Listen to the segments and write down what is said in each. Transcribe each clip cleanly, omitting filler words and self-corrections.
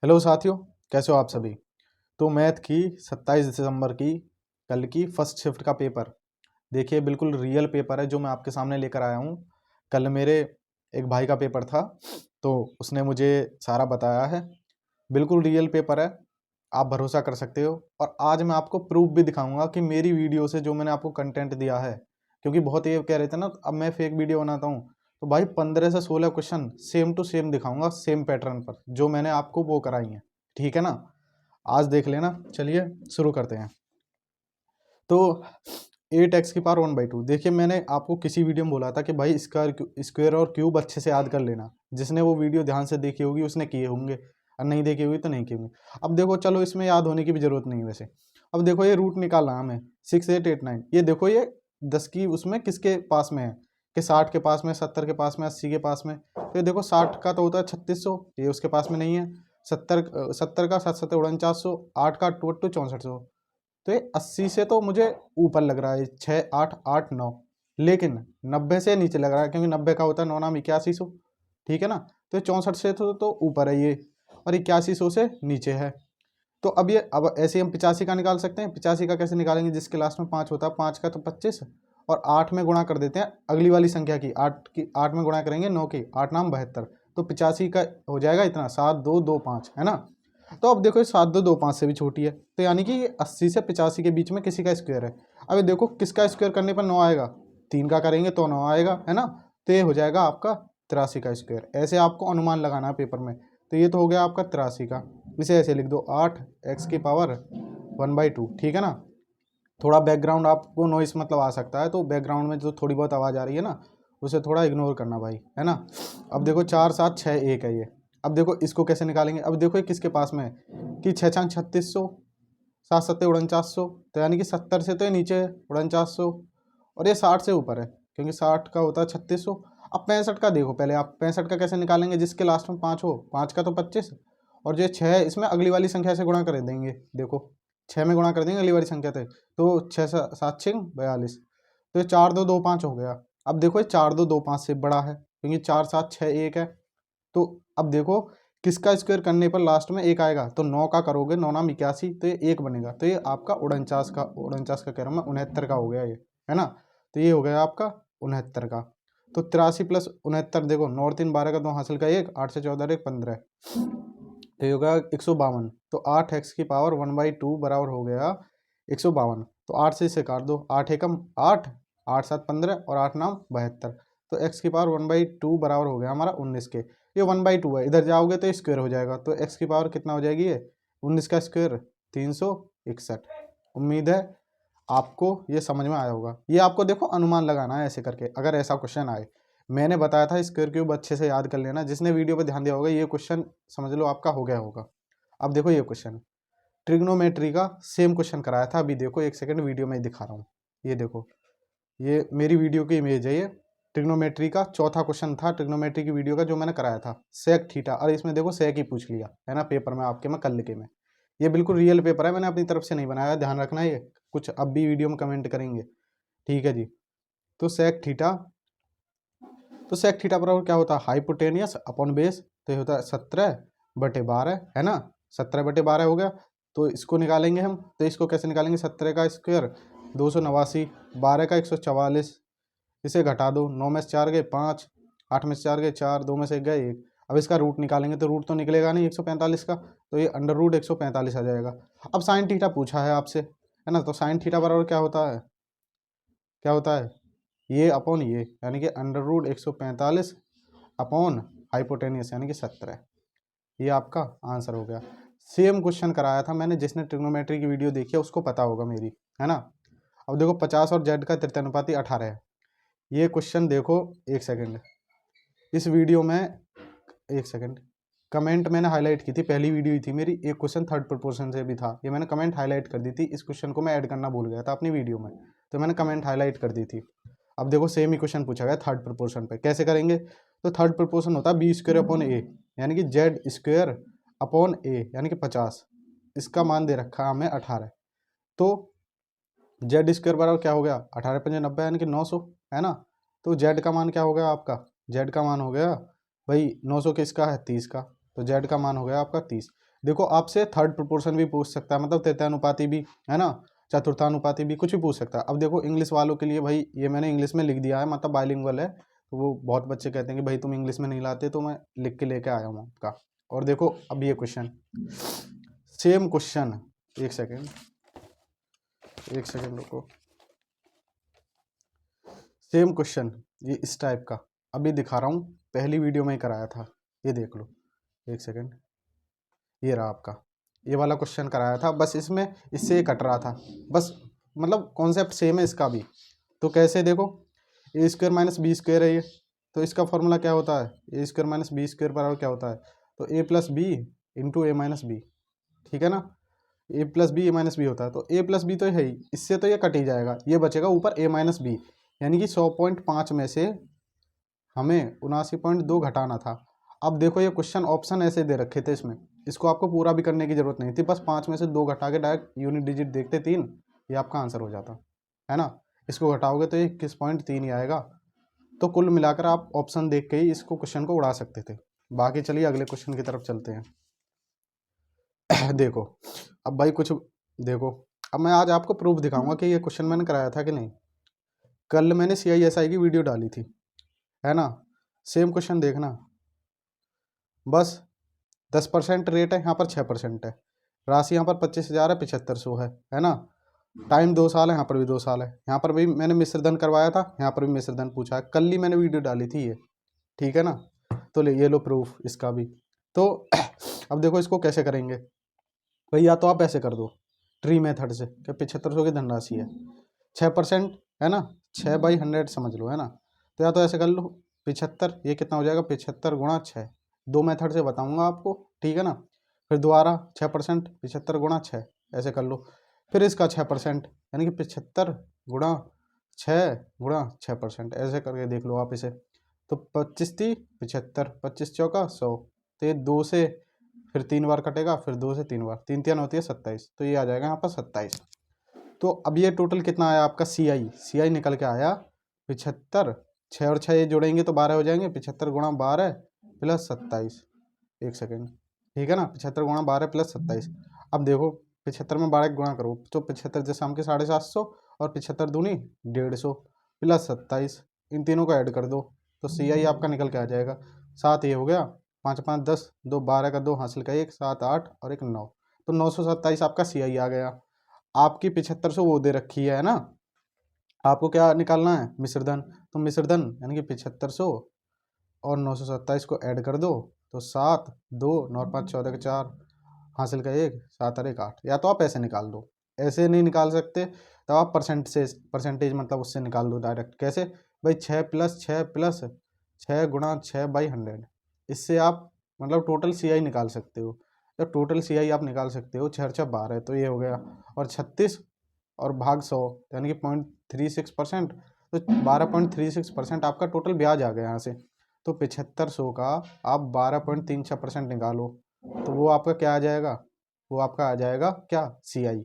Hello साथियों, कैसे हो आप सभी। तो मैथ की 27 दिसंबर की कल की फर्स्ट शिफ्ट का पेपर देखिए, बिल्कुल रियल पेपर है जो मैं आपके सामने लेकर आया हूँ। कल मेरे एक भाई का पेपर था, तो उसने मुझे सारा बताया है। बिल्कुल रियल पेपर है, आप भरोसा कर सकते हो। और आज मैं आपको प्रूफ भी दिखाऊंगा कि मेरी वीडियो से जो मैंने आपको कंटेंट दिया है, क्योंकि बहुत ये कह रहे थे ना, अब मैं फेक वीडियो बनाता हूँ। तो भाई 15 से 16 क्वेश्चन सेम टू सेम दिखाऊंगा, सेम पैटर्न पर जो मैंने आपको वो कराई है। ठीक है ना, आज देख लेना। चलिए शुरू करते हैं। तो 8x⁴ देखिए, मैंने आपको किसी वीडियो में बोला था कि भाई स्क्वायर और क्यूब अच्छे से याद कर लेना। जिसने वो वीडियो ध्यान से देखी होगी उसने किए होंगे, और नहीं देखी होगी तो नहीं किए होंगे। अब देखो, चलो इसमें याद होने की भी जरूरत नहीं है वैसे। अब देखो, ये रूट निकालना हमें 6 8 8 9। ये देखो, ये 10 की उसमें किसके पास में है कि 60 के पास में, 70 के पास में, 80 के पास में। तो ये देखो, 60 का तो होता है 3600, ये उसके पास में नहीं है। 70 का 7 7 4900, 8 का 2 2 6400। तो ये 80 से तो मुझे ऊपर लग रहा है, 6 8 8 9। लेकिन 90 से नीचे लग रहा है, क्योंकि 90 का होता है 9 नाम 8100। ठीक है ना। तो 64 से तो ऊपर है ये, और 8100 से नीचे है। तो अब ऐसे हम 85 का निकाल सकते हैं। 85 का कैसे निकालेंगे, जिसके लास्ट में 5 होता है। 5 का तो 25, और 8 में गुणा कर देते हैं अगली वाली संख्या की। 8 में गुणा करेंगे 9 की, 8 नाम 72। तो 85 का हो जाएगा इतना, 7 2 2 5, है ना। तो अब देखो, ये 7 2 2 5 से भी छोटी है। तो यानी कि ये 80 से 85 के बीच में किसी का स्क्वायर है। अब ये देखो, किसका स्क्वायर करने पर 9 आएगा। 3 का करेंगे तो 9 आएगा, है ना। तो ये हो जाएगा आपका 83 का स्क्वायर। ऐसे आपको अनुमान लगाना है पेपर में। तो ये तो हो गया आपका 83 का। इसे ऐसे लिख दो, 8x⁴ ठीक है ना। थोड़ा बैकग्राउंड आपको नॉइस मतलब आ सकता है, तो बैकग्राउंड में जो थोड़ी बहुत आवाज़ आ रही है ना, उसे थोड़ा इग्नोर करना भाई, है ना। अब देखो, 4 7 6 1 है ये। अब देखो इसको कैसे निकालेंगे। अब देखो, ये किसके पास में है कि 6 छंग 3600, 7 7 4900। तो यानी कि 70 से तो ये नीचे है 4900, और ये 60 से ऊपर है, क्योंकि 60 का होता है 3600। अब 65 का देखो, पहले आप 65 का कैसे निकालेंगे, जिसके लास्ट में 5 हो। 5 का तो 25, और जो 6 है इसमें अगली वाली संख्या से गुणा कर देंगे। देखो, 6 में गुणा कर देंगे अगली वाली संख्या से। तो 6 7 6 42। तो ये 4 2 2 5 हो गया। अब देखो, ये 4 2 2 5 से बड़ा है, क्योंकि 4 7 6 1 है। तो अब देखो, किसका स्क्वायर करने पर लास्ट में 1 आएगा। तो 9 का करोगे, 9 नाम 81, तो ये 1 बनेगा। तो ये आपका 49 का कह रहा हूँ मैं, 69 का हो गया ये, है ना। तो ये हो गया आपका 69 का। तो 83 + 69, देखो 9 और 3 12 का 2 हासिल का 1, 8 से 14 1 15। तो ये हो गया 152। तो 8x⁴ बराबर हो गया 152। तो 8 से इसे काट दो, 8 एकम 8, 8 7 15, और 8 नाम 72। तो x⁴ बराबर हो गया हमारा 19 के। ये 1/2 है, इधर जाओगे तो स्क्वायर हो जाएगा। तो x⁴ कितना हो जाएगी ये, 19 का स्क्वायर 361। उम्मीद है आपको ये समझ में आया होगा। ये आपको देखो अनुमान लगाना है ऐसे करके, अगर ऐसा क्वेश्चन आए। मैंने बताया था स्क्वायर क्यूब अच्छे से याद कर लेना। जिसने वीडियो पे ध्यान दिया होगा, ये क्वेश्चन समझ लो आपका हो गया होगा। अब देखो, ये क्वेश्चन ट्रिग्नोमेट्री का सेम क्वेश्चन कराया था। अभी देखो, एक सेकंड, वीडियो में ही दिखा रहा हूँ। ये देखो, ये मेरी वीडियो की इमेज है। ये ट्रिग्नोमेट्री का चौथा क्वेश्चन था, ट्रिग्नोमेट्री की वीडियो का, जो मैंने कराया था। सेक थीटा, और इसमें देखो सेक ही पूछ लिया है ना पेपर में आपके में, कल के में। ये बिल्कुल रियल पेपर है, मैंने अपनी तरफ से नहीं बनाया, ध्यान रखना। ये कुछ अब भी वीडियो में कमेंट करेंगे, ठीक है जी। तो सेक थीटा बराबर क्या होता है, हाइपोटेनियस अपॉन बेस। तो ये होता है 17/12, है ना। 17/12 हो गया। तो इसको निकालेंगे हम। तो इसको कैसे निकालेंगे, 17 का स्क्वायर 289, 12 का 144। इसे घटा दो, 9 में से 4 गए 5, 8 में से 4 गए 4, 2 में से 1 गए 1। अब इसका रूट निकालेंगे, तो रूट तो निकलेगा नहीं 145 का। तो ये √145 आ जाएगा। अब साइन थीटा पूछा है आपसे, है ना। तो साइन थीटा बराबर क्या होता है, क्या होता है, ये अपॉन ये, यानी कि √145 अपॉन हाइपोटेनियस, यानी कि 17। ये आपका आंसर हो गया। सेम क्वेश्चन कराया था मैंने, जिसने ट्रिग्नोमेट्री की वीडियो देखी है उसको पता होगा मेरी, है ना। अब देखो, 50 और जेड का तृतीयानुपाती 18 है। ये क्वेश्चन देखो, एक सेकंड, इस वीडियो में, एक सेकंड, कमेंट मैंने हाईलाइट की थी, पहली वीडियो ही थी मेरी। एक क्वेश्चन थर्ड प्रोपोर्शन से भी था, ये मैंने कमेंट हाईलाइट कर दी थी। इस क्वेश्चन को मैं ऐड करना भूल गया था अपनी वीडियो में, तो मैंने कमेंट हाईलाइट कर दी थी। अब देखो, सेम ही क्वेश्चन पूछा गया थर्ड प्रोपोर्शन पे, कैसे करेंगे। तो थर्ड प्रोपोर्शन होता है b² अपॉन a, यानी कि z² अपॉन a, यानी कि 50। इसका मान दे रखा है हमें 18। तो z² बराबर क्या हो गया, 18 × 5 = 90, यानी कि 900, है ना। तो z का मान क्या हो गया आपका, z का मान हो गया भाई 900 किसका है, 30 का। तो z का मान हो गया आपका 30। देखो आपसे थर्ड प्रोपोर्शन भी पूछ सकता है, मतलब तृतीयानुपाती भी, है ना, चतुर्थानुपाती भी, कुछ भी पूछ सकता है। अब देखो इंग्लिश वालों के लिए भाई ये मैंने इंग्लिश में लिख दिया है, मतलब बाइलिंगुअल है, तो वो बहुत बच्चे कहते हैं कि भाई तुम इंग्लिश में नहीं लाते, तो मैं लिख के लेके आया हूँ आपका। और देखो अब ये क्वेश्चन, सेम क्वेश्चन, एक सेकेंड रुको, सेम क्वेश्चन ये इस टाइप का अभी दिखा रहा हूँ, पहली वीडियो में ही कराया था, ये देख लो, एक सेकेंड, ये रहा आपका, ये वाला क्वेश्चन कराया था, बस इसमें इससे ये कट रहा था, बस मतलब कॉन्सेप्ट सेम है इसका भी। तो कैसे देखो, ए स्क्वायर माइनस बी स्क्वायर है ये, तो इसका फॉर्मूला क्या होता है, ए स्क्वायर माइनस बी स्क्वायर बराबर क्या होता है, तो ए प्लस बी इंटू ए माइनस बी, ठीक है ना, ए प्लस बी ए माइनस बी होता है, तो ए प्लस बी तो है ही, इससे तो ये कट ही जाएगा, ये बचेगा ऊपर ए माइनस बी, यानी कि 100.5 में से हमें 79.2 घटाना था। अब देखो ये क्वेश्चन ऑप्शन ऐसे दे रखे थे इसमें, इसको आपको पूरा भी करने की जरूरत नहीं थी, बस 5 में से 2 घटा के डायरेक्ट यूनिट डिजिट देखते 3, ये आपका आंसर हो जाता, है ना। इसको घटाओगे तो ये 21.3 ही आएगा। तो कुल मिलाकर आप ऑप्शन देख के ही इसको क्वेश्चन को उड़ा सकते थे। बाकी चलिए अगले क्वेश्चन की तरफ चलते हैं। देखो अब भाई कुछ, देखो अब मैं आज आपको प्रूफ दिखाऊंगा कि ये क्वेश्चन मैंने कराया था कि नहीं। कल मैंने CISI की वीडियो डाली थी, है ना, सेम क्वेश्चन देखना, बस 10% रेट है, यहाँ पर 6% है, राशि यहाँ पर 25,000 है, 7500 है ना, टाइम 2 साल है, यहाँ पर भी 2 साल है, यहाँ पर भी मैंने मिश्रधन करवाया था, यहाँ पर भी मिश्रधन पूछा है, कल ही मैंने वीडियो डाली थी ये, ठीक है ना। तो ले ये लो प्रूफ इसका भी। तो अब देखो इसको कैसे करेंगे भाई, या तो आप ऐसे कर दो ट्री मेथड से कि 7500 की धनराशि है, 6% है ना, 6/100 समझ लो, है ना। तो या तो ऐसे कर लो 75, ये कितना हो जाएगा 75 गुणा 6, दो मेथड से बताऊंगा आपको, ठीक है ना। फिर दोबारा 6%, 75 गुणा 6, ऐसे कर लो, फिर इसका 6%, यानी कि 75 गुणा 6 ऐसे करके देख लो आप इसे। तो 25×3 = 75, 25×4 = 100, तो ये 2 से फिर 3 बार कटेगा, फिर 2 से 3 बार, 3×3 होती है 27, तो ये आ जाएगा यहाँ पर 27। तो अब ये टोटल कितना आया आपका CI निकल के आया 75, 6 और 6 ये जोड़ेंगे तो 12 हो जाएंगे, 75 गुणा 12 प्लस 27, एक सेकेंड, ठीक है ना, 75 गुणा 12 प्लस 27। अब देखो 75 में 12 गुणा करो तो 75 जैसे हम के 750, और 75 दूनी 150 प्लस 27, इन तीनों को ऐड कर दो तो CI आपका निकल के आ जाएगा 7, ये हो गया 5 5 10, 2 12 का 2 हासिल का 1, 7 8 और 1 9, तो 927 आपका CI आ गया। आपकी 7500 वो दे रखी है ना, आपको क्या निकालना है मिश्रधन, तो मिश्रधन यानी कि 7500 और 927 को ऐड कर दो, तो 7 2 9 5 14 के 4 हासिल का 1, 7 और 1 8, या तो आप ऐसे निकाल दो, ऐसे नहीं निकाल सकते तो आप परसेंटेज मतलब उससे निकाल दो डायरेक्ट। कैसे भाई, 6+6+6 गुणा 6/100, इससे आप मतलब टोटल CI निकाल सकते हो। जब टोटल CI आप निकाल सकते हो, 6×6 = 12, तो ये हो गया, और 36 और भाग 100 यानी कि 0.36%, तो 12.36% आपका टोटल ब्याज आ गया यहाँ से। तो 7500 का आप 12.36% निकालो, तो वो आपका क्या आ जाएगा, वो आपका आ जाएगा क्या CI।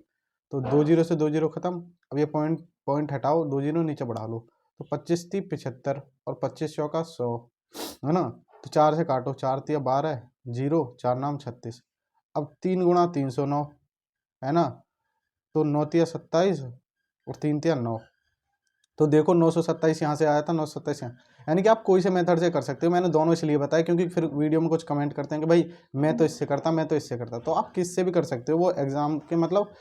तो 2 जीरो से 2 जीरो खत्म, अब ये पॉइंट पॉइंट हटाओ, 2 जीरो नीचे बढ़ा लो, तो 25×3 = 75 और 25×4 = 100, है ना। तो 4 से काटो, 4×3 = 12, जीरो 4×9 = 36, अब 3×3 = 309, है ना, तो 9×3 = 27 और 3×3 = 9, तो देखो 927 यहाँ से आया था, 927 यहाँ, यानी कि आप कोई से मेथड से कर सकते हो। मैंने दोनों इसलिए बताया क्योंकि फिर वीडियो में कुछ कमेंट करते हैं कि भाई मैं तो इससे करता, मैं तो इससे करता, तो आप किससे भी कर सकते हो, वो एग्जाम के मतलब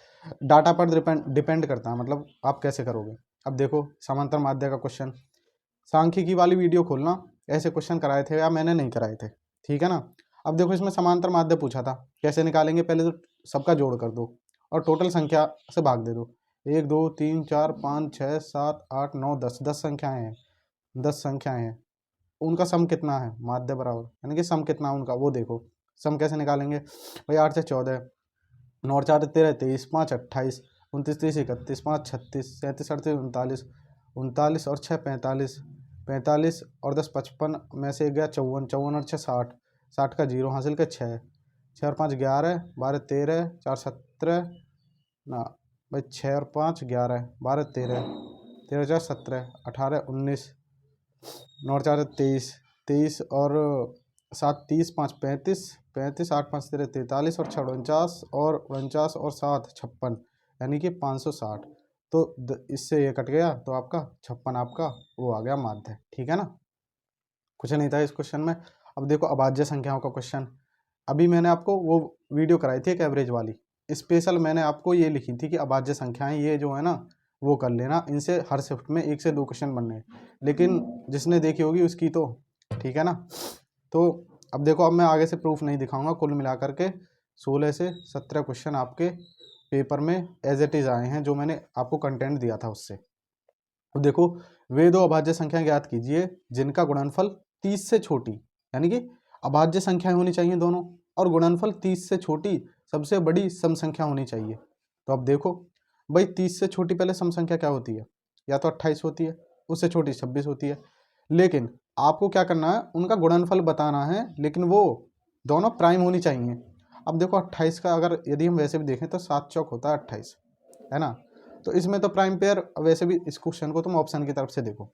डाटा पर डिपेंड करता है, मतलब आप कैसे करोगे। अब देखो समांतर माध्य का क्वेश्चन, सांख्यिकी वाली वीडियो खोलना, ऐसे क्वेश्चन कराए थे या मैंने नहीं कराए थे, ठीक है ना। अब देखो इसमें समांतर माध्य पूछा था, कैसे निकालेंगे, पहले तो सबका जोड़ कर दो और टोटल संख्या से भाग दे दो, 1 2 3 4 5 6 7 8 9 10, 10 संख्याएं हैं, 10 संख्याएं हैं, उनका सम कितना है माध्य बराबर, यानी कि सम कितना है उनका वो देखो। सम कैसे निकालेंगे भाई, 8 से 14, 9 और 4 13 23, 5 28, 29 30 31, 5 36, 37 38 39, 39 और 6 45, 45 और 10 55 में से गया 54, 54 और 6 60, 60 का जीरो हासिल का 6, 6 और 5 11, 12 13, 4 17 ना भाई, 6 और 5 11, 12 13, 13 4 17, 18 19, 9 और 4 23, 23 और सात 30, 5 35, 35 8 5 13 43 और 6 49 और 7 56, यानी कि 560। तो इससे ये कट गया तो आपका 56 आपका वो आ गया माध्य। ठीक है ना, कुछ नहीं था इस क्वेश्चन में। अब देखो अभाज्य संख्याओं का क्वेश्चन, अभी मैंने आपको वो वीडियो कराई थी एक एवरेज वाली, स्पेशल मैंने आपको ये लिखी थी कि अभाज्य संख्याएं ये जो है ना वो कर लेना, इनसे हर शिफ्ट में 1 से 2 क्वेश्चन बनने हैं, लेकिन जिसने देखी होगी उसकी तो ठीक है ना। तो अब देखो, अब मैं आगे से प्रूफ नहीं दिखाऊंगा, कुल मिलाकर के 16 से 17 क्वेश्चन आपके पेपर में एज इट इज आए हैं, जो मैंने आपको कंटेंट दिया था उससे। तो देखो, वे दो अभाज्य संख्या ज्ञात कीजिए जिनका गुणनफल 30 से छोटी, यानी कि अभाज्य संख्याएं होनी चाहिए दोनों, और गुणनफल 30 से छोटी सबसे बड़ी सम संख्या होनी चाहिए। तो अब देखो भाई, 30 से छोटी पहले सम संख्या क्या होती है, या तो 28 होती है, उससे छोटी 26 होती है, लेकिन आपको क्या करना है, उनका गुणनफल बताना है, लेकिन वो दोनों प्राइम होनी चाहिए। अब देखो 28 का अगर यदि हम वैसे भी देखें तो 7 चौक होता है 28, है ना। तो इसमें तो प्राइम पेयर, वैसे भी इस क्वेश्चन को तुम ऑप्शन की तरफ से देखो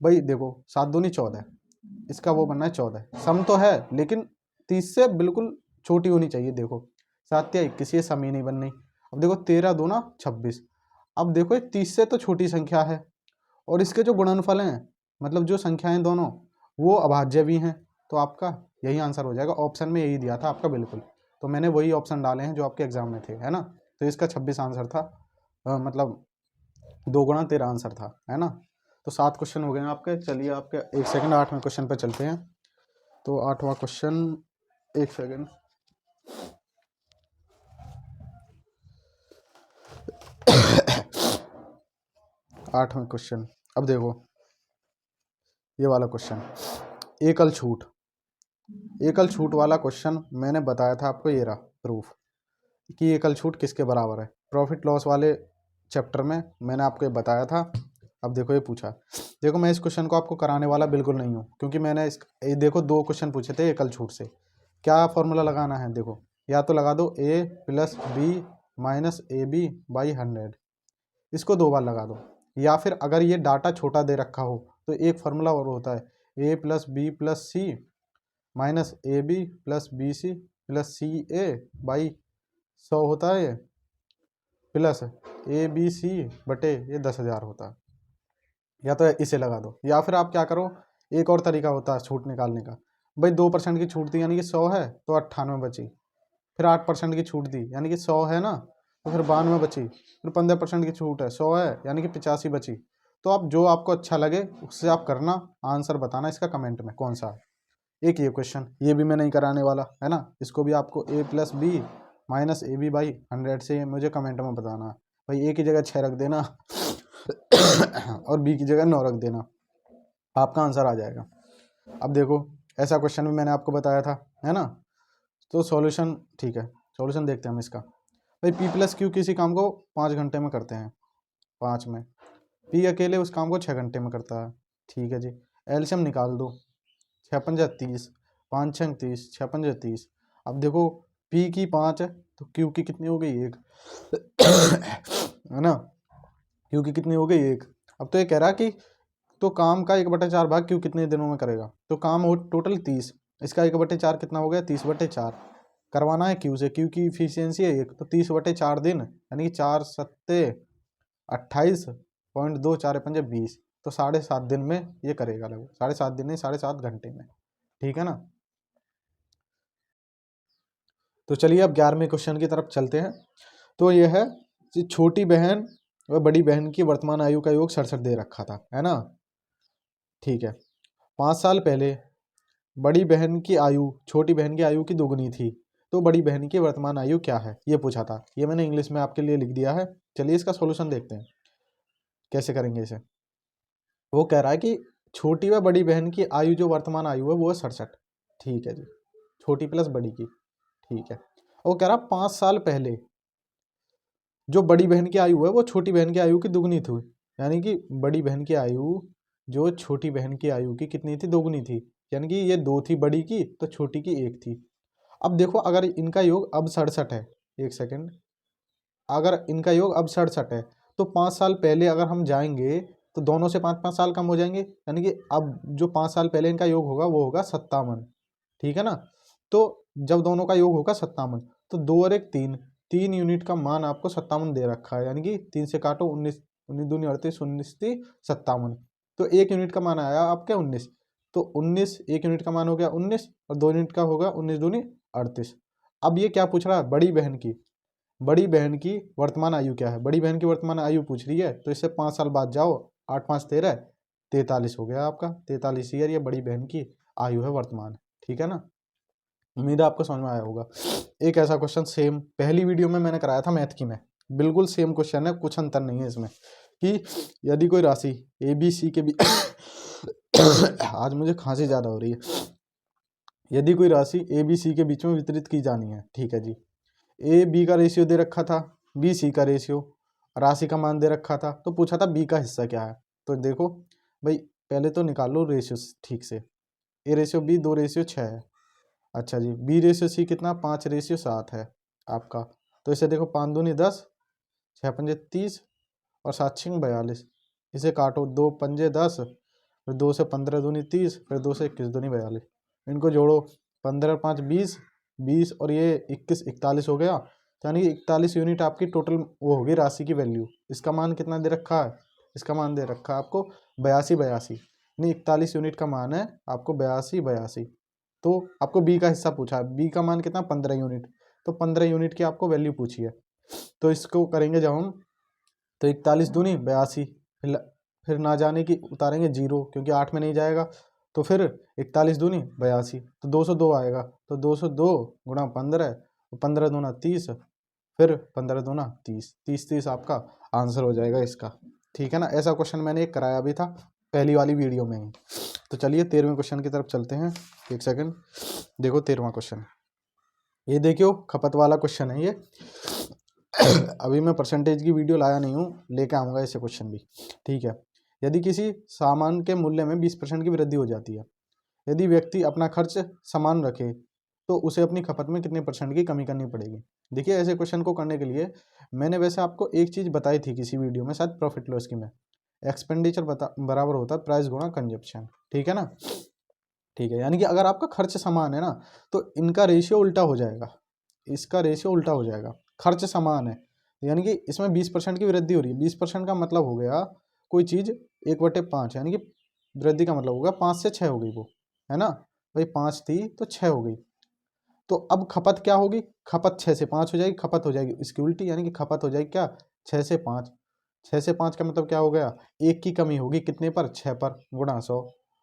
भाई, देखो 7 दूनी 14, इसका वो बनना है 14, सम तो है लेकिन 30 से बिल्कुल छोटी होनी चाहिए। देखो 7 या 21, ये सम ही नहीं बननी। अब देखो 13 दूना 26, अब देखो ये 30 से तो छोटी संख्या है, और इसके जो गुणनफल हैं, मतलब जो संख्याएं दोनों, वो अभाज्य भी हैं। तो आपका यही आंसर हो जाएगा, ऑप्शन में यही दिया था आपका बिल्कुल, तो मैंने वही ऑप्शन डाले हैं जो आपके एग्जाम में थे, है ना। तो इसका 26 आंसर था, मतलब 2 गुणा 13 आंसर था, है ना। तो 7 क्वेश्चन हो गए हैं आपके। चलिए आपके 1 सेकंड, 8वें क्वेश्चन पर चलते हैं। तो 8वां क्वेश्चन, 1 सेकंड, 8वां क्वेश्चन, अब देखो ये वाला क्वेश्चन, एकल छूट, एकल छूट वाला क्वेश्चन मैंने बताया था आपको, ये रहा प्रूफ कि एकल छूट किसके बराबर है। प्रॉफिट लॉस वाले चैप्टर में मैंने आपको ये बताया था। अब देखो ये पूछा, देखो मैं इस क्वेश्चन को आपको कराने वाला बिल्कुल नहीं हूँ, क्योंकि मैंने ये देखो 2 क्वेश्चन पूछे थे एकल छूट से। क्या फॉर्मूला लगाना है, देखो या तो लगा दो a + b माइनस AB/100, इसको 2 बार लगा दो, या फिर अगर ये डाटा छोटा दे रखा हो तो एक फार्मूला और होता है a + b + c minus AB + BC + CA/100 होता है, प्लस ABC बटे ये 10,000 होता है। या तो इसे लगा दो, या फिर आप क्या करो, एक और तरीका होता है छूट निकालने का। भाई 2% की छूट दी, यानी कि 100 है तो 98 बची, फिर 8% की छूट दी, यानी कि 100 है ना, तो फिर 92 बची, फिर 15% की छूट है, 100 है यानी कि 85 बची। तो आप जो आपको अच्छा लगे उससे आप करना, आंसर बताना इसका कमेंट में कौन सा है। एक ये क्वेश्चन, ये भी मैं नहीं कराने वाला, है ना। इसको भी आपको a + b माइनस AB/100 से मुझे कमेंट में बताना है। भाई a की जगह 6 रख देना और b की जगह 9 रख देना, आपका आंसर आ जाएगा। अब देखो ऐसा क्वेश्चन भी मैंने आपको बताया था, है ना। तो सॉल्यूशन, ठीक है, सॉल्यूशन देखते हैं हम इसका। भाई p + q किसी काम को 5 घंटे में करते हैं, 5 में, p अकेले उस काम को 6 घंटे में करता है। ठीक है जी, एलसीएम निकाल दो, 6 पंजा 30, 5 छंग 30, 6 पंजा 30। अब देखो p की 5 है तो q की कितनी हो गई, 1 है ना, q की कितनी हो गई, 1। अब तो ये कह रहा कि तो काम का 1/4 भाग q कितने दिनों में करेगा, तो काम हो टोटल 30, इसका 1/4 कितना हो गया, 30/4 करवाना है q से, q की इफिशियंसी है 1, तो 30/4 दिन, यानी कि 4 सत्ते 28.2, 4 पंजे 20, तो 7.5 दिन में ये करेगा, लगभग 7.5 दिन नहीं, 7.5 घंटे में। ठीक है ना। तो चलिए अब 11वें क्वेश्चन की तरफ चलते हैं। तो यह है कि छोटी बहन व बड़ी बहन की वर्तमान आयु का योग 67 दे रखा था, है ना। ठीक है, 5 साल पहले बड़ी बहन की आयु छोटी बहन की आयु की दोगुनी थी, तो बड़ी बहन की वर्तमान आयु क्या है, ये पूछा था। ये मैंने इंग्लिश में आपके लिए लिख दिया है। चलिए इसका सॉल्यूशन देखते हैं कैसे करेंगे इसे। वो कह रहा है कि छोटी व बड़ी बहन की आयु, जो वर्तमान आयु है वो है 67। ठीक है जी, छोटी प्लस बड़ी की, ठीक है। वो कह रहा 5 साल पहले जो बड़ी बहन की आयु है वो छोटी बहन की आयु की दुगनी थी, यानी कि बड़ी बहन की आयु जो छोटी बहन की आयु की कितनी थी, दोगुनी थी, यानी कि ये 2 थी बड़ी की तो छोटी की 1 थी। अब देखो अगर इनका योग अब 67 है, 1 सेकेंड, अगर इनका योग अब 67 है तो 5 साल पहले अगर हम जाएंगे तो दोनों से 5-5 साल कम हो जाएंगे, यानी कि अब जो 5 साल पहले इनका योग होगा वो होगा 57। ठीक है ना। तो जब दोनों का योग होगा 57, तो 2 और 1 3, 3 यूनिट का मान आपको 57 दे रखा है, यानी कि 3 से काटो 19, 19 दूनी 38, 19 ती 57, तो 1 यूनिट का मान आया आपके 19, तो 19 1 यूनिट का मान हो गया 19 और 2 यूनिट का होगा 19 दूनी 38। अब ये क्या पूछ रहा है, बड़ी बहन की वर्तमान आयु क्या है, बड़ी बहन की वर्तमान आयु पूछ रही है, तो इससे 5 साल बाद जाओ, 8 5 13, 43 हो गया आपका, 43 ईयर ये बड़ी बहन की आयु है वर्तमान। ठीक है ना, उम्मीद है आपको समझ में आया होगा। एक ऐसा क्वेश्चन सेम पहली वीडियो में मैंने कराया था मैथ की में, बिल्कुल सेम क्वेश्चन है, कुछ अंतर नहीं है इसमें, कि यदि कोई राशि ए बी सी के बीच आज मुझे खांसी ज़्यादा हो रही है, यदि कोई राशि ए बी सी के बीच में वितरित की जानी है, ठीक है जी, ए बी का रेशियो दे रखा था, बी सी का रेशियो, राशि का मान दे रखा था, तो पूछा था बी का हिस्सा क्या है। तो देखो भाई पहले तो निकालो रेशियो ठीक से, ए रेशियो बी 2:6 है, अच्छा जी, बी रेशियो सी कितना 5:7 है आपका, तो इसे देखो 5 दूनी 10, 6 पंजे 30 और 7 छिंग 42, इसे काटो 2 पंजे 10, फिर 2 से 15 दूनी 30, फिर 2 से 21 दूनी 42, इनको जोड़ो 15 5 20, 20 और ये 21 41 हो गया, यानी 41 यूनिट आपकी टोटल वो होगी राशि की वैल्यू। इसका मान कितना दे रखा है, इसका मान दे रखा है आपको 82 नहीं 41 यूनिट का मान है आपको 82। तो आपको बी का हिस्सा पूछा है, बी का मान कितना 15 यूनिट, तो 15 यूनिट की आपको वैल्यू पूछी है, तो इसको करेंगे जब हम, तो 41 दूनी 82, फिर ना जाने की उतारेंगे 0 क्योंकि 8 में नहीं जाएगा, तो फिर 41 दूनी 82, तो 202 आएगा, तो 202 गुणा 15, 15 दूना 30, फिर 15 दूना 30, 30 30 आपका आंसर हो जाएगा इसका। ठीक है ना, ऐसा क्वेश्चन मैंने एक कराया भी था पहली वाली वीडियो में ही। तो चलिए 13वें क्वेश्चन की तरफ चलते हैं, एक सेकंड, देखो 13वां क्वेश्चन, ये देखियो खपत वाला क्वेश्चन है ये अभी मैं परसेंटेज की वीडियो लाया नहीं हूँ, लेके आऊँगा ऐसे क्वेश्चन भी। ठीक है, यदि किसी सामान के मूल्य में 20% की वृद्धि हो जाती है, यदि व्यक्ति अपना खर्च समान रखे तो उसे अपनी खपत में कितने % की कमी करनी पड़ेगी। देखिए ऐसे क्वेश्चन को करने के लिए मैंने वैसे आपको एक चीज़ बताई थी किसी वीडियो में, शायद प्रॉफिट लॉस की में, एक्सपेंडिचर बराबर होता है प्राइस गुणा कंजप्शन। ठीक है ना, ठीक है, यानी कि अगर आपका खर्च समान है ना, तो इनका रेशियो उल्टा हो जाएगा, इसका रेशियो उल्टा हो जाएगा, खर्च समान है यानी कि इसमें 20% की वृद्धि हो रही है, 20% का मतलब हो गया कोई चीज़ 1/5, यानी कि वृद्धि का मतलब होगा 5 से 6 हो गई वो, है ना भाई, 5 थी तो 6 हो गई, तो अब खपत क्या होगी, खपत 6 से 5 हो जाएगी, खपत हो जाएगी इसकी उल्टी, यानी कि खपत हो जाएगी क्या 6 से 5, 6 से 5 का मतलब क्या हो गया, एक की कमी होगी कितने पर, 6 पर, गुणा 100,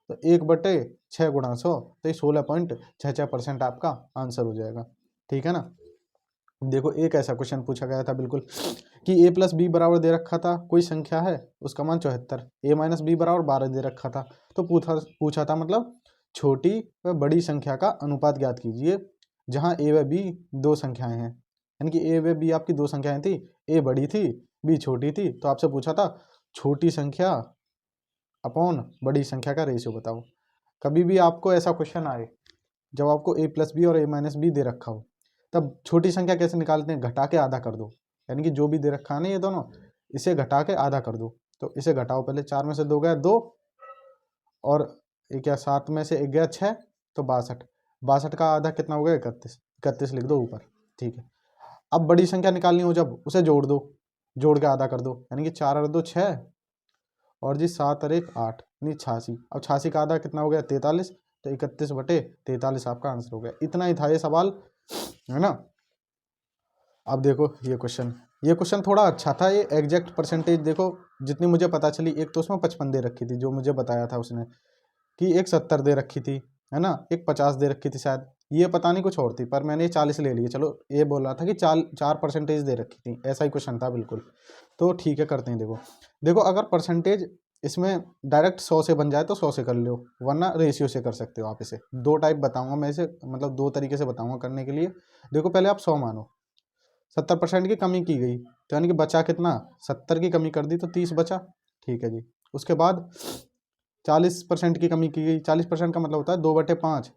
तो 1/6 गुणा 100, तो ये 16.66% आपका आंसर हो जाएगा। ठीक है ना, देखो एक ऐसा क्वेश्चन पूछा गया था बिल्कुल, कि a + b बराबर दे रखा था, कोई संख्या है उसका मान 74, a - b बराबर 12 दे रखा था, तो पूछा था मतलब छोटी व बड़ी संख्या का अनुपात ज्ञात कीजिए, जहां a व b दो संख्याएं हैं, यानी कि a व b आपकी दो संख्याएं थी, a बड़ी थी b छोटी थी, तो आपसे पूछा था छोटी संख्या अपॉन बड़ी संख्या का रेशियो बताओ। कभी भी आपको ऐसा क्वेश्चन आए जब आपको a + b और a - b दे रखा हो, तब छोटी संख्या कैसे निकालते हैं, घटा के आधा कर दो, यानी कि जो भी दे रखा है ना ये दोनों, इसे घटा के आधा कर दो, तो इसे घटाओ पहले, 4 में से 2 गया 2, और एक क्या 7 में से 1 गया 6, तो 62, 62 का आधा कितना हो गया 31, 31 लिख दो ऊपर। ठीक है, अब बड़ी संख्या निकालनी हो जब उसे जोड़ दो, जोड़ के आधा कर दो, यानी कि 4 और 2 6, और जी 7 और 1 8, यानी 86, अब 86 का आधा कितना हो गया 43, तो 31/43 आपका आंसर हो गया। इतना ही था ये सवाल, है ना। अब देखो ये क्वेश्चन थोड़ा अच्छा था, ये एग्जैक्ट परसेंटेज देखो जितनी मुझे पता चली, एक तो उसमें 55 दे रखी थी जो मुझे बताया था उसने, कि एक 70 दे रखी थी, है ना, एक 50 दे रखी थी शायद, ये पता नहीं कुछ और थी, पर मैंने ये 40 ले लिए, चलो ये बोल रहा था कि 4% दे रखी थी, ऐसा ही क्वेश्चन था बिल्कुल। तो ठीक है करते हैं, देखो देखो अगर परसेंटेज इसमें डायरेक्ट 100 से बन जाए तो 100 से कर लो, वरना रेशियो से कर सकते हो आप इसे। दो टाइप बताऊंगा मैं इसे, मतलब दो तरीके से बताऊंगा करने के लिए। देखो पहले आप 100 मानो, 70% की कमी की गई, तो यानी कि बचा कितना, 70 की कमी कर दी तो 30 बचा। ठीक है जी, उसके बाद 40% की कमी की गई, 40% का मतलब होता है 2/5,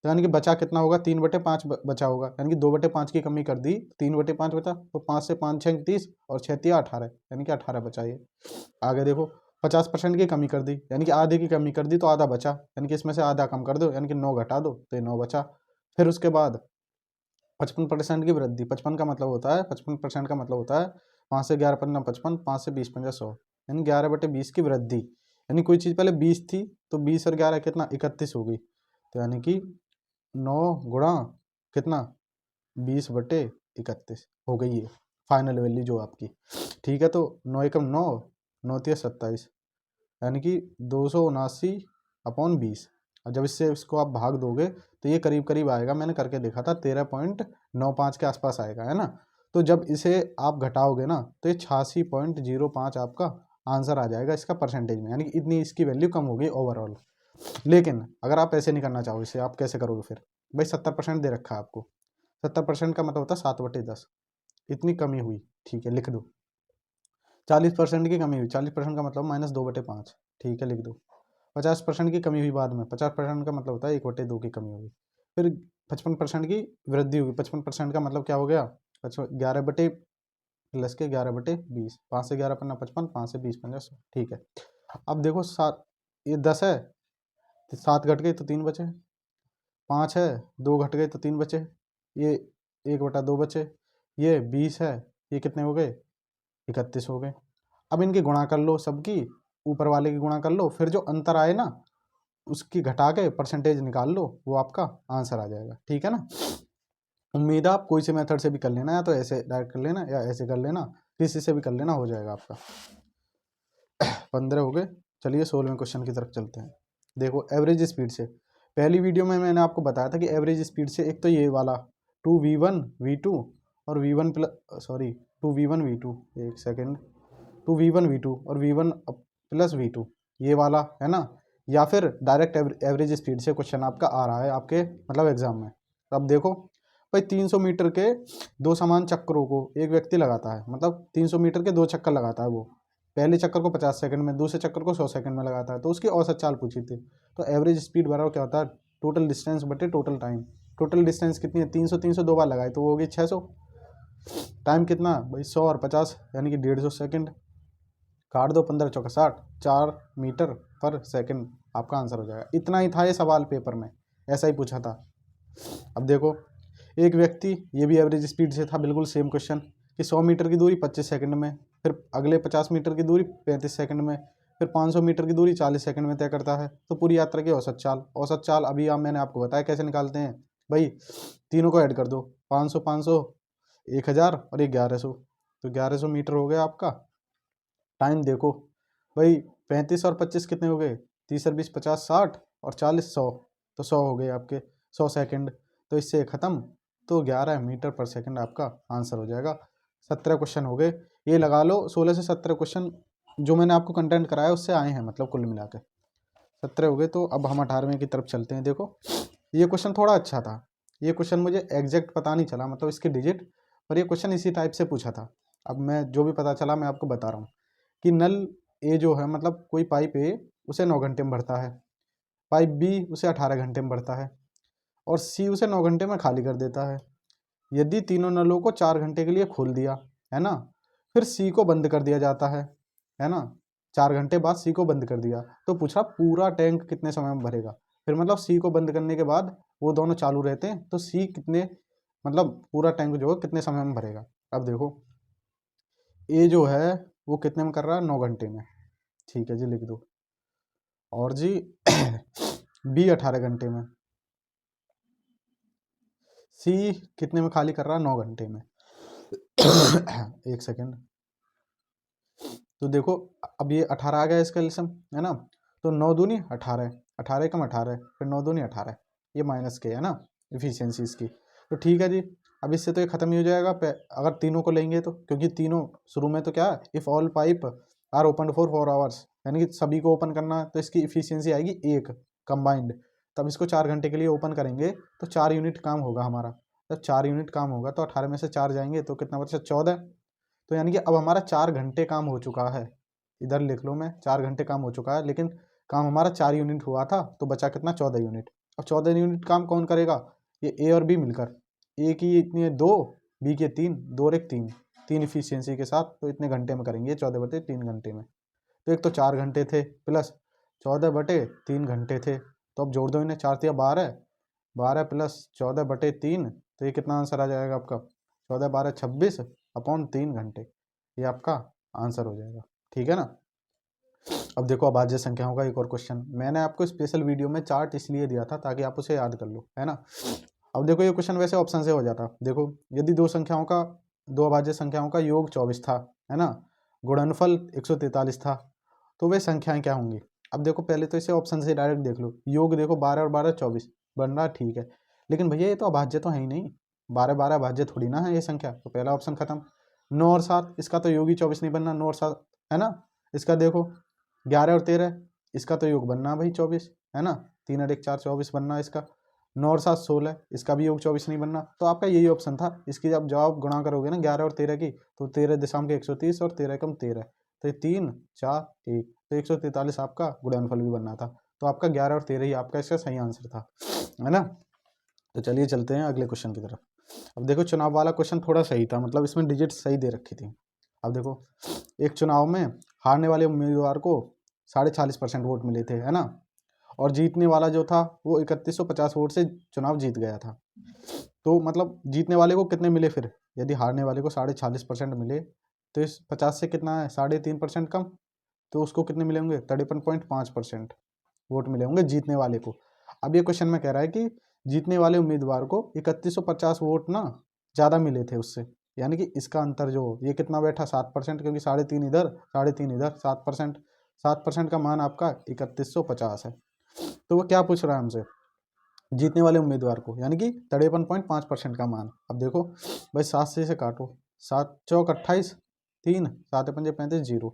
तो यानी कि बचा कितना होगा 3/5 बचा होगा, यानी कि 2/5 की कमी कर दी, 3/5 बचा, तो 5 से 5 6 30, और 6 3 18, यानी कि 18 बचा ये। आगे देखो 50% की कमी कर दी, यानी कि आधे की कमी कर दी तो आधा बचा, यानी कि इसमें से आधा कम कर दो, यानी कि 9 घटा दो तो ये 9 बचा। फिर उसके बाद 55% की वृद्धि, 55 का मतलब होता है 55% का मतलब होता है 5 से 11 पंजा 55, 5 से 20 पंजा 100, यानी 11/20 की वृद्धि। यानी कोई चीज़ पहले 20 थी तो 20 और 11 कितना 31 हो गई, तो यानी कि 9 गुणा कितना 20/31 हो गई है फाइनल वैल्यू जो आपकी। ठीक है, तो 9 एकम 9, 9 तिया 27, यानी कि 279/20। और जब इससे इसको आप भाग दोगे तो ये करीब करीब आएगा, मैंने करके देखा था 13.95 के आसपास आएगा, है ना। तो जब इसे आप घटाओगे ना तो ये 86.05 आपका आंसर आ जाएगा इसका परसेंटेज में, यानी कि इतनी इसकी वैल्यू कम हो गई ओवरऑल। लेकिन अगर आप ऐसे नहीं करना चाहो इसे, आप कैसे करोगे फिर? भाई 70% दे रखा है आपको, 70% का मतलब होता है 7/10, इतनी कमी हुई, ठीक है लिख दो। 40% की कमी हुई, 40% का मतलब -2/5, ठीक है लिख दो। 50% की कमी हुई बाद में, 50% का मतलब होता है 1/2 की कमी होगी। फिर 55% की वृद्धि होगी, 55% का मतलब क्या हो गया 11 प्लस के 11/20, 5 से 11 पन्ना 55, 5 से 20 पंजा 100, ठीक है। अब देखो 7, ये 10 है तो 7 घट गए तो 3 बचे, 5 है 2 घट गए तो 3 बचे, ये 1/2 बचे, ये 20 है, ये कितने हो गए 31 हो गए। अब इनकी गुणा कर लो, सबकी ऊपर वाले की गुणा कर लो, फिर जो अंतर आए ना उसकी घटा के परसेंटेज निकाल लो, वो आपका आंसर आ जाएगा, ठीक है ना। उम्मीद है आप कोई से मेथड से भी कर लेना, या तो ऐसे डायरेक्ट कर लेना या ऐसे कर लेना, किसी से भी कर लेना, हो जाएगा आपका। 15 हो गए। चलिए 16वें क्वेश्चन की तरफ चलते हैं। देखो एवरेज स्पीड से, पहली वीडियो में मैंने आपको बताया था कि एवरेज स्पीड से एक तो ये वाला 2v1 v2 और v1 plus sorry 2v1 v2, एक सेकेंड, 2v1 v2 और v1 प्लस v2, ये वाला है ना, या फिर डायरेक्ट एवरेज स्पीड से क्वेश्चन आपका आ रहा है आपके मतलब एग्जाम में। तो अब देखो भाई 300 मीटर के दो समान चक्करों को एक व्यक्ति लगाता है, मतलब 300 मीटर के 2 चक्कर लगाता है वो, पहले चक्कर को 50 सेकंड में, दूसरे चक्कर को 100 सेकंड में लगाता है, तो उसकी औसत चाल पूछी थी। तो एवरेज स्पीड बराबर क्या होता है, टोटल डिस्टेंस बटे टोटल टाइम। टोटल डिस्टेंस कितनी है 300, 300 दो बार लगाए तो वो होगी 600, टाइम कितना भाई 100 और 50 यानी कि 150 सेकंड, काट दो 15 चौका 60, 4 मीटर पर सेकंड आपका आंसर हो जाएगा। इतना ही था ये सवाल पेपर में, ऐसा ही पूछा था। अब देखो एक व्यक्ति, ये भी एवरेज स्पीड से था, बिल्कुल सेम क्वेश्चन कि 100 मीटर की दूरी 25 सेकंड में, फिर अगले 50 मीटर की दूरी 35 सेकंड में, फिर 500 मीटर की दूरी 40 सेकंड में तय करता है। तो पूरी यात्रा की औसत चाल अभी मैंने आपको बताया कैसे निकालते हैं भाई, तीनों को ऐड कर दो, 500 500 1000 और 1100, तो 1100 मीटर हो गया आपका। टाइम देखो भाई 35 और 25 कितने हो गए, 30 और 20 50 60 और 40 100, तो 100 हो गए आपके 100 सेकंड, तो इससे ख़त्म, तो 11 मीटर पर सेकंड आपका आंसर हो जाएगा। 17 क्वेश्चन हो गए, ये लगा लो 16 से 17 क्वेश्चन जो मैंने आपको कंटेंट कराया उससे आए हैं, मतलब कुल मिला के 17 हो गए। तो अब हम 18वें की तरफ चलते हैं। देखो ये क्वेश्चन थोड़ा अच्छा था, ये क्वेश्चन मुझे एग्जैक्ट पता नहीं चला मतलब इसके डिजिट, पर ये क्वेश्चन इसी टाइप से पूछा था। अब मैं जो भी पता चला मैं आपको बता रहा हूँ कि नल ए जो है, मतलब कोई पाइप ए उसे 9 घंटे में भरता है, पाइप बी उसे 18 घंटे में भरता है, और सी उसे 9 घंटे में खाली कर देता है। यदि तीनों नलों को 4 घंटे के लिए खोल दिया, है ना, फिर सी को बंद कर दिया जाता है ना, 4 घंटे बाद सी को बंद कर दिया, तो पूछा पूरा टैंक कितने समय में भरेगा। फिर मतलब सी को बंद करने के बाद वो दोनों चालू रहते हैं, तो सी कितने मतलब पूरा टैंक जो है कितने समय में भरेगा। अब देखो ए जो है वो कितने में कर रहा है 9 घंटे में, ठीक है जी लिख दो, और जी बी 18 घंटे में, सी कितने में खाली कर रहा है 9 घंटे में। एक सेकेंड, तो देखो अब ये 18 आ गया इसका एल्सियम, है ना, तो 9 दूनी 18, 18 कम 18, फिर 9 दूनी 18, ये माइनस के है ना इफिशियंसी इसकी। तो ठीक है जी, अब इससे तो ये खत्म ही हो जाएगा अगर तीनों को लेंगे तो, क्योंकि तीनों शुरू में तो क्या है, if all pipe are open for 4 hours, यानी कि सभी को ओपन करना है, तो इसकी इफिशियंसी आएगी 1 कंबाइंड। तब इसको 4 घंटे के लिए ओपन करेंगे तो 4 यूनिट काम होगा हमारा, जब 4 यूनिट काम होगा तो 18 में से 4 जाएंगे तो कितना बचा 14, तो यानी कि अब हमारा 4 घंटे काम हो चुका है, इधर लिख लो मैं 4 घंटे काम हो चुका है, लेकिन काम हमारा 4 यूनिट हुआ था तो बचा कितना 14 यूनिट। अब 14 यूनिट काम कौन करेगा, ये ए और बी मिलकर, ए की इतनी है 2, बी के 3, 2 और 1 3, 3 इफिशियंसी के साथ, तो इतने घंटे में करेंगे 14/3 घंटे में। तो एक तो 4 घंटे थे प्लस 14/3 घंटे थे, तो अब जोड़ दो इन्हें, 4 या 12, 12 प्लस 14/3, तो ये कितना आंसर आ जाएगा आपका, 14 12 26/3 घंटे, ये आपका आंसर हो जाएगा। ठीक है ना। अब देखो अभाज्य संख्याओं का एक और क्वेश्चन, मैंने आपको स्पेशल वीडियो में चार्ट इसलिए दिया था ताकि आप उसे याद कर लो, है ना। अब देखो ये क्वेश्चन वैसे ऑप्शन से हो जाता, देखो यदि दो अभाज्य संख्याओं का योग 24 था, है ना, गुणनफल 143 था, तो वे संख्याएं क्या होंगी। अब देखो पहले तो इसे ऑप्शन से डायरेक्ट देख लो, योग देखो 12 और 12 24 बन रहा, ठीक है, लेकिन भैया ये तो अभाज्य तो है ही नहीं, 12 12 अभाज्य थोड़ी ना है ये संख्या, तो पहला ऑप्शन खत्म। 9 और 7 इसका तो योग ही 24 नहीं बनना, 9 और 7, है ना। इसका देखो 11 और 13 इसका तो योग बनना भाई 24, है ना, 3 और 1 4 24 बनना इसका, 9 और 7 16 इसका भी योग 24 नहीं बनना, तो आपका यही ऑप्शन था। इसकी जब जवाब गुणा करोगे ना 11 और 13 की, तो 13 दिशाओं के 130 और 13 कम 13, तो ये 3 4 1, तो 143 आपका गुणनफल भी बनना था, तो आपका 11 और 13 ही आपका इसका सही आंसर था, है ना। तो चलिए चलते हैं अगले क्वेश्चन की तरफ। अब देखो चुनाव वाला क्वेश्चन थोड़ा सही था, मतलब इसमें डिजिट सही दे रखी थी। अब देखो एक चुनाव में हारने वाले उम्मीदवार को 46.5% वोट मिले थे, है ना, और जीतने वाला जो था वो 3150 वोट से चुनाव जीत गया था। तो मतलब जीतने वाले को कितने मिले फिर, यदि हारने वाले को 46.5% मिले, तो इस 50 से कितना है 3.5% कम, तो उसको कितने मिले होंगे 53.5% वोट मिले होंगे जीतने वाले को। अब ये क्वेश्चन में कह रहा है कि जीतने वाले उम्मीदवार को 3150 वोट ना ज़्यादा मिले थे उससे, यानी कि इसका अंतर जो ये कितना बैठा 7%, क्योंकि 3.5 इधर 3.5 इधर 7%, 7% का मान आपका 3150 है। तो वो क्या पूछ रहा है हमसे, जीतने वाले उम्मीदवार को, यानी कि 53.5% का मान। अब देखो भाई 7 से इसे काटो, 7 चौक 28, 3 7 पंजे 35 0,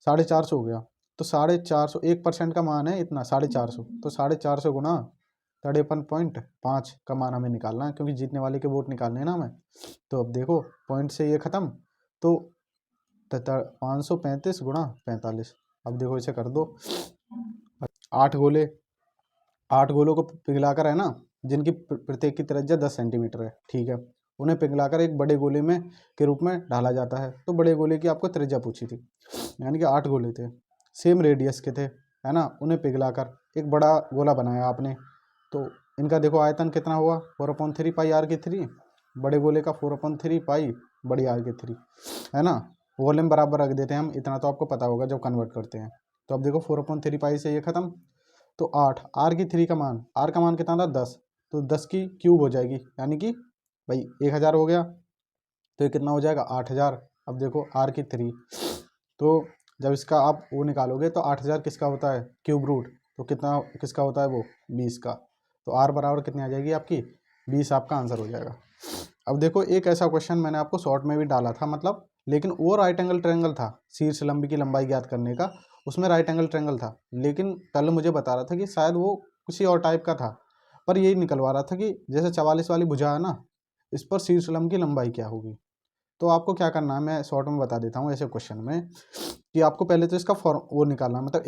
450 हो गया, तो 450 1% का मान है इतना 450, तो 450 गुना 53.5 का मान हमें निकालना है, क्योंकि जीतने वाले के वोट निकालने हैं ना हमें। तो अब देखो पॉइंट से ये खत्म, तो 535 गुणा 45, अब देखो इसे कर दो, 8 गोलों को पिघलाकर, है ना, जिनकी प्रत्येक की त्रिज्या 10 सेंटीमीटर है, ठीक है, उन्हें पिघलाकर एक बड़े गोले में के रूप में ढाला जाता है। तो बड़े गोले की आपको त्रिज्या पूछी थी, यानी कि 8 गोले थे, सेम रेडियस के थे, है ना, उन्हें पिघलाकर एक बड़ा गोला बनाया आपने। तो इनका देखो आयतन कितना हुआ 4/3 पाई r3, बड़े गोले का 4/3 पाई बड़ी r3, है ना। वॉल्यूम बराबर रख देते हैं हम, इतना तो आपको पता होगा जब कन्वर्ट करते हैं। तो अब देखो 4/3 पाई से ये खत्म, तो 8 r3 का मान, r का मान कितना था 10, तो 10 की क्यूब हो जाएगी, यानी कि भाई 1000 हो गया, तो ये कितना हो जाएगा 8000। अब देखो r3, तो जब इसका आप वो निकालोगे तो 8000 किसका होता है क्यूब रूट, तो कितना किसका होता है वो 20 का, तो r बराबर कितनी आ जाएगी आपकी 20, आपका आंसर हो जाएगा। अब देखो एक ऐसा क्वेश्चन मैंने आपको शॉर्ट में भी डाला था, मतलब लेकिन वो राइट एंगल ट्रायंगल था, शीर्ष लंबी की लंबाई ज्ञात करने का, उसमें राइट एंगल ट्रायंगल था, लेकिन कल मुझे बता रहा था कि शायद वो किसी और टाइप का था, पर यही निकलवा रहा था कि जैसे 44 वाली भुजा है ना, इस पर शीर्ष लंब की लंबाई क्या होगी। तो आपको क्या करना है, मैं शॉर्ट में बता देता हूँ ऐसे क्वेश्चन में, कि आपको पहले तो इसका फॉर्म वो निकालना है, मतलब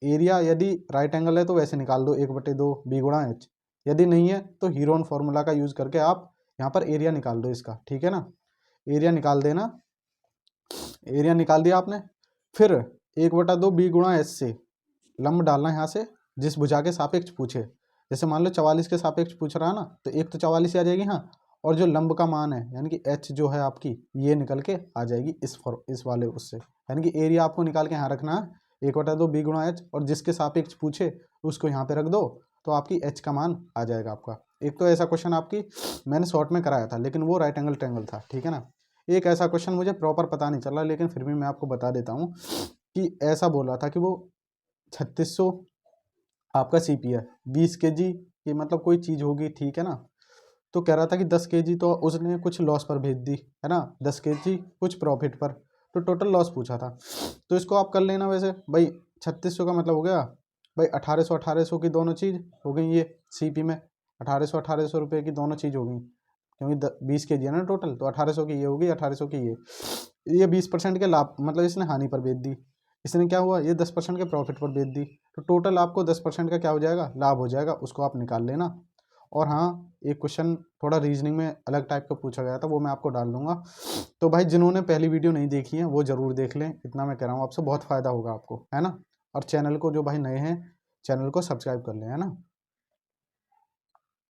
एरिया यदि राइट एंगल है तो वैसे निकाल दो 1/2 बी गुणा एच, यदि नहीं है तो हीरोन फॉर्मूला का यूज़ करके आप यहाँ पर एरिया निकाल दो इसका, ठीक है ना। एरिया निकाल देना, एरिया निकाल दिया आपने, फिर 1/2 बी गुणा एच से लंब डालना है यहाँ से, जिस भुजा के सापेक्ष पूछे, जैसे मान लो 44 के सापेक्ष पूछ रहा है ना, तो एक तो 44 ही आ जाएगी, हाँ, और जो लंब का मान है यानी कि एच जो है आपकी, ये निकल के आ जाएगी इस वाले उससे, यानी कि एरिया आपको निकाल के यहाँ रखना है 1/2 बी गुणा एच, और जिसके सापेक्ष पूछे उसको यहाँ पे रख दो, तो आपकी एच का मान आ जाएगा आपका। एक तो ऐसा क्वेश्चन आपकी मैंने शॉर्ट में कराया था, लेकिन वो राइट एंगल ट्रायंगल था, ठीक है ना। एक ऐसा क्वेश्चन मुझे प्रॉपर पता नहीं चला, लेकिन फिर भी मैं आपको बता देता हूँ कि ऐसा बोल रहा था कि वो 3600 आपका सीपी है, 20 केजी की मतलब कोई चीज़ होगी, ठीक है ना। तो कह रहा था कि 10 केजी तो उसने कुछ लॉस पर भेज दी, है ना, 10 केजी कुछ प्रॉफिट पर, तो टोटल लॉस पूछा था। तो इसको आप कर लेना, वैसे भाई 3600 का मतलब हो गया भाई 1800 की दोनों चीज़ हो गई, ये सीपी में 1800 रुपये की दोनों चीज़ हो गई, क्योंकि 20 केजी है ना टोटल, तो 1800 की ये होगी, 1800 की ये 20% के लाभ, मतलब इसने हानि पर बेच दी, इसने क्या हुआ ये 10% के प्रॉफिट पर बेच दी, तो टोटल आपको 10% का क्या हो जाएगा लाभ हो जाएगा, उसको आप निकाल लेना। और हाँ, एक क्वेश्चन थोड़ा रीजनिंग में अलग टाइप का पूछा गया था, वो मैं आपको डाल दूंगा। तो भाई जिन्होंने पहली वीडियो नहीं देखी है वो ज़रूर देख लें, इतना मैं कह रहा हूँ आपसे, बहुत फ़ायदा होगा आपको, है ना। और चैनल को जो भाई नए हैं, चैनल को सब्सक्राइब कर लें, है ना।